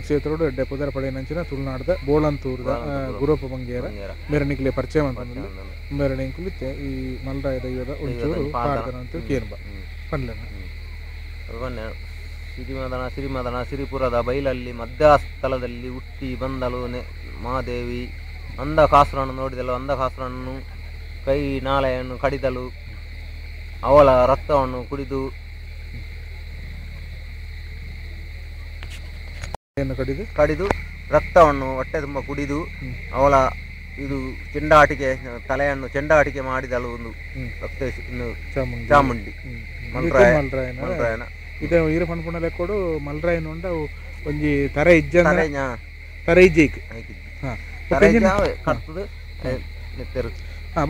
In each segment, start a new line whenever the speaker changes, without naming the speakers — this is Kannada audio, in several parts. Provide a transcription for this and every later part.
ಕ್ಷೇತ್ರಡು ಎಡ್ಡೆ ಪುದರ ಪಡೆಯಂಚಿನ ತುಳುನಾಡದ ಬೋಳಂತೂರದ ಗುರಪ್ಪ ಬಂಗೇರ ಮೆರಣಿಕ್ಲೆ ಪರಿಚಯ ಅಂತಂದ್ರೆ ಮೆರಣಿಕ್ಲಿತ್ತೆ ಈ ಮಲ್ರಾಯ ದೈವದ ಒಂಚೂರು ಪಾಡ್ದನ ಅಂತ ಕೇರ್ಬ ಪಂಡ್ಲನ್ನ
ಸಿರಿಮದನ ಸಿರಿಪುರದ ಬೈಲಲ್ಲಿ ಮಧ್ಯಸ್ಥಳದಲ್ಲಿ ಹುಟ್ಟಿ ಬಂದಳು ಮಹಾದೇವಿ. ಅಂಧಕಾಸುರನ್ನು ನೋಡಿದಳು. ಅಂಧಕಾಸುರನ್ನು ಕೈ ನಾಳೆಯನ್ನು ಕಡಿದಳು. ಅವಳ ರಕ್ತವನ್ನು ಕಡಿದು ರಕ್ತವನ್ನು ಹೊಟ್ಟೆ ತುಂಬ ಕುಡಿದು ಅವಳ ಇದು ತಲೆಯನ್ನು ಚೆಂಡಾಟಿಕೆ ಮಾಡಿದಳು. ಒಂದು ಚಾಮುಂಡಿ ಮಲ್ರಾಯನ
ಇದೆ ಈರ ಪನ್ಪುಣ ಲೆಕ್ಕೋಡು ಮಲ್ರಾಯನ ಉಂಡ ಒಂಜಿ ತರೆ ಇಜ್ಜೈಕ್
ಕರ್ತದು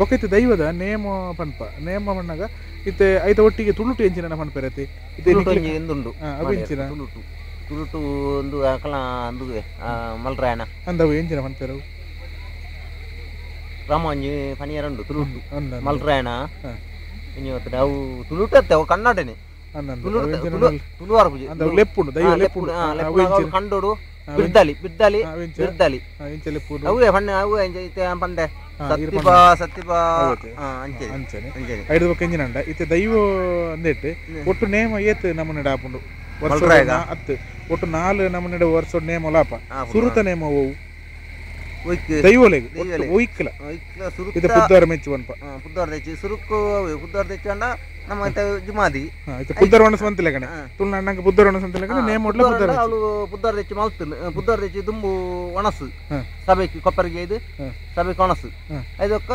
ಬೊಕೈತೆ ದೈವದ ನೇಮ ಪನ್ಪ ನೇಮ ಪಣ್ಣಾಗ ಇತ್ತೆ ಐತ ಒಟ್ಟಿಗೆ ತುಳುಟು ಎಂಚಿನ ಪನ್ಪೆರತಿ
ಎಂದುಂಡು ತುಳುಟು ಒಂದು ಅಕಲ ಅಂದು ಮಲ್ರಾಯನ
ಅಂದವು ಎಂಚಿನ ಪನ್ಪೆರವು
ರಾಮಂಜಿ ಪನಿಯರಂಡು ತುಳುಟು ಮಲ್ರಾಯನ ಅವು ತುಳುಟತ್ತೆ ಅವು ಕನ್ನಡನೆ ತುಳುವಾರ ಪೂಜೆ ಕಂಡೋಡು ಬಿರ್ದಲಿ ಅವೇ ಪಂಡೆ
ಐದು ಕೆಂಜಿನಂಡ ಇತ್ತೆ ದೈವ ಅಂದಿಟ್ಟು ಒಟ್ಟು ನೇಮ ಏತ್ ನಮ್ಮನೆ ಆಪುಂಡು ಅತ್ತು ಒಟ್ಟು 4 ನಮ್ಮನೆ ವರ್ಷ ನೇಮ ಲಾಪ ಸುರುತ ನೇಮ ಓವು ದೈವಲೆಗ್ ಒಯ್ಕಲ ಇದು ಪುದ್ದಾರ ಮೆಚ್ಚು ಬನ್ಪ
ಪುದ್ದಾರ ತೆಚ್ಚಿ ಸುರುಕು ಪುದ್ದಾರ ತೆಚ್ಚಂಡ ನಮ್ಮ ಜುಮಾದಿ
ಪುದ್ದಾರ ಒಣಸ್ ಬಂತಿಲ್ಲ ಕಣೆ ತುಳ್ನಂಗ ಪುದ್ದಾರ ಒಣಸ್ ಅಂತಿಲ್ಲ ಕಣೆ ನೇಮ ಒಡ್ಲ ಪುದ್ದಾರ
ಅವಳು ಪುದ್ದಾರ ತೆಚ್ಚಿ ಮಲ್ತು ಪುದ್ದಾರ ತೆಚ್ಚಿ ದುಂಬು ಒಣಸು ಸಭೆಗೆ ಕೊಪ್ಪರಿಗೆ ಇದು ಸಭೆಗೆ ಒಣಸು ಐದಕ್ಕ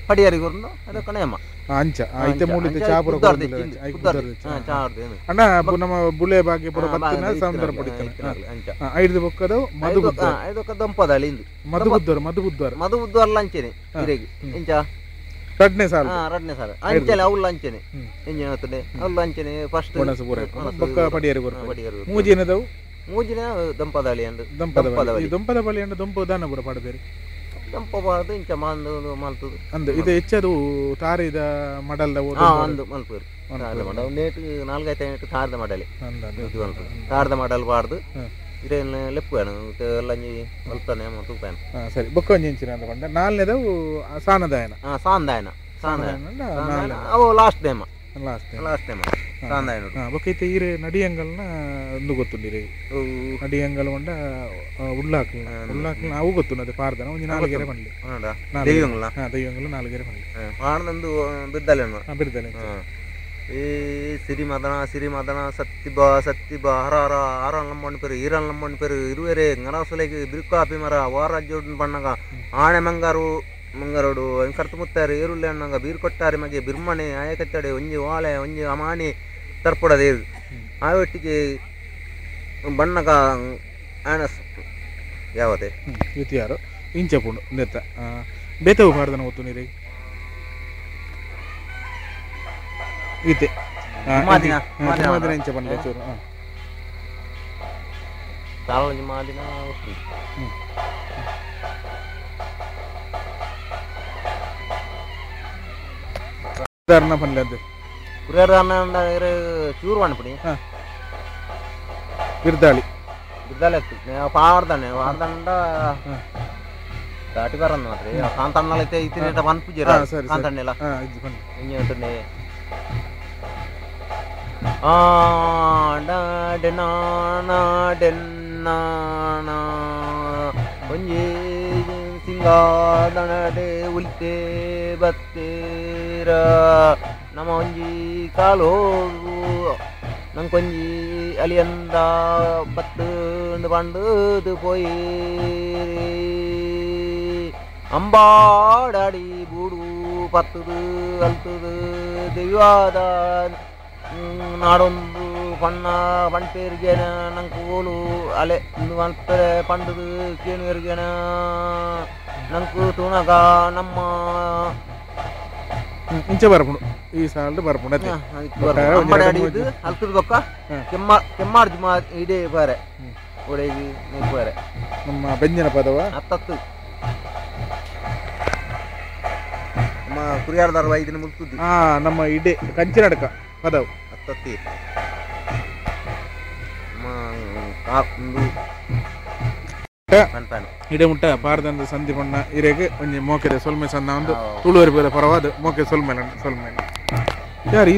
ಪಡಿಯಾರಿಗೆ ಹೊರನು ಅದಕ್ಕ ನೇಮ
ಅಂಚ ಐತೆ ಮೂಲಿತೆ ಚಾಪುರ ಅಣ್ಣ ನಮ್ಮ ಬುಳೆ ಭಾಗ್ಯ ಪುರ ಬತ್ತಿನ ಸಂದರ್ಭ ಪಡಿತಾನೆ ಐದು ಬೊಕ್ಕದ
ಐದಕ್ಕ ದಂಪದಲ್ಲಿ ಮಧುಬುದ್ವಾರ ಲಂಚನೆ ಹಿರೇಗಿ ಇಂಚ
ರಡ್ನೆ ಸಾಲ
ಅಂಚನೆ ಅವ್ಳು ಲಂಚನೆ ಎಂಜ ಹೇಳ್ತದೆ ಅವ್ಳು ಲಂಚನೆ ಫಸ್ಟ್
ಮೂಜಿನದವು
ಮೂಜಿನ ದಂಪದಾಳಿ ಅಂದು
ದಂಪದ ಬಳಿ ಅಂಡ ದಂಪ ದಾನ ಪುರ ಪಡಬೇರಿ
ದಂಪಬಾರ್ದು ಇಂಚ ಮಲ್ತದು
ಅಂದು ಇದು ಹೆಚ್ಚದು ತಾರಿದ ಮಡಲ್ದ
ಅಂದು ಮಲ್ಪರು ನೇಟು 4-5 ತಾರದ ಮಡಲೆ ತಾರದ ಮಡಲ್ ಬಾರ್ದು ಇದೇನು ಲೆಪ್ಪುವೇನು ಎಲ್ಲಂಜಿ ಮಲ್ತಾನೆ ತೂಪಾನ
ಸರಿ ಬೊಕ್ಕೊಂಜಿಂಚಿನ ಅಂತ ಬಂದ ನಾಲ್ನೇದವು ಸಾನದಾಯನ
ಅವು ಲಾಸ್ಟ್ ನೇಮ
ಬೊಕ್ಕೈತೆ ಈರೆ ನಡಿಯಂಗಲ್ನ ಒಂದು ಗೊತ್ತುಂಡಿರಿ ನಡಿಯಂಗಲ್ ಬಂಡ ಉಳ್ಳಾಕ್ಲ ಅವು ಗೊತ್ತು ಅದೇ ಪಾರ್ದನ ಒಂದು 4 ಗೆರೆ ಬಂದ್ಲಿ ದೈವಂಗಲ 4 ಗೆರೆ ಬಂದ್ಲಿ
ಪಾಡ್ನಂದು ಬಿದ್ದಲೆ ಏ ಸಿರಿಮದನ ಸತ್ತಿಬಾ ಹರ ನಮ್ಮಣ್ಣ ಪೇರು ಈರಲ್ ನಮ್ಮಣ್ಣ ಪೇರು ಇರುವೆರೆ ngarasulege ಬಿರುಕಾಪಿ ಮರ ವಾರಾಜ್ಯೋಡ್ ಬಣ್ಣಗ ಆಣೆ ಮಂಗಾರೋಡು ಕರ್ತು ಮುತ್ತಾರೆ ಈರುಳ್ಳಿ ಅಣ್ಣಂಗ ಬೀರು ಕೊಟ್ಟಾರೆ ಮಗೆ ಬಿರ್ಮಣೆ ಆಯಕತ್ತಡೆ ಒಂಜಿ ವಾಳೆ ಒಂಜಿ ಅಮಾಣಿ ತರ್ಪಡದೆ ಆ ಒಟ್ಟಿಗೆ ಬಣ್ಣಗ ಆಣಸ್ ಯಾವತ್ತೆ
ಯಾರು ಇಂಚಪುಂಡು ನೆತ್ತ ಬೇತವು ಪಾಡ್ದನ ಗೊತ್ತು ನೀರಿಗೆ ಗೀತೆ ಮಾದಿನ ಇಂಚ ಬಂದ ಚೂರು
ಮಾದಿನ
ಪನ್ಲದ್ದು
ಚೂರು ಮಾಡ್ಬಿಡಿ
ಬಿರ್ದಾಳಿ
ಪಾಡ್ದಾನೆ ದಾಟಿ ಬರನ್ನ ಮಾತ್ರ ಕಾಂತಣ್ಣಲೈತೆ ಇತ್ತಿನ ಬಂದ್ ಪೂಜೆ ಕಾಂತಣ್ಣೆಲ್ಲ ಹಿಂಗೆ ಒಂಜಿ ಸಿಂಗಾದಣಡೆ ಉಲ್ತೆ ಬತ್ತೇರ ನಮ್ಮ ಒಂಜಿ ಕಾಲೋಡು ನಂಗೊಂಜಿ ಅಲಿಯಂದ ಬತ್ತು ಪಂಡು ಪೋಯಿ ಅಂಬಾಡಾಡಿ ಬೂಡು ಪತ್ತದು ಅಲ್ತದು ದೈವಾದ ನಾಡೊಂದು ಪಂಟೇರ್ಗೇನ ನಂಗೆ ಓಲು ಅಲೆ ಮಲ್ಪರೆ ಪಂಡದು ಕೇನುವರ್ಗೇನ ನಂಗೆ ತುಣಗ ನಮ್ಮ
ಇಂಚೆ ಬರ್ಪುಂಡು ಈ ಸಾಲ ಬರ್ಪುಂಡು
ಅಡಿದು ಅಲ್ತದ ಬೊಕ್ಕ ಕೆಮ್ಮಾರ್ಜು ಇಡೇ ಬಾರೆ ಒಡೆಗಿ ಬಾರೆ
ನಮ್ಮ ಬೆಂಜಿನ ಪದವ
ಹತ್ತತ್ತು ನಮ್ಮ ಕುರಿಯಾರದಾರ 5 ದಿನ ಮುಗ್ತುದ್ದಿ
ನಮ್ಮ ಇಡೇ ಕಂಚಿನಡಕ ಪದವು
ಹತ್ತತ್ತಿ ನಮ್ಮ
ಇಡೆ ಮುಟ್ಟ ಪಾರದಂದ ಸಂಧಿ ಬಣ್ಣ ಇರೆಗೆ ಒಂಜಿ ಮೋಕೆದ ಸೊಲ್ಮೆ ಸಂದ ಒಂದು ತುಳುವರಿ ಬೇರೆ ಪರವಾದ ಮೋಕೆ ಸೊಲ್ಮೇಲೆ ಯಾರು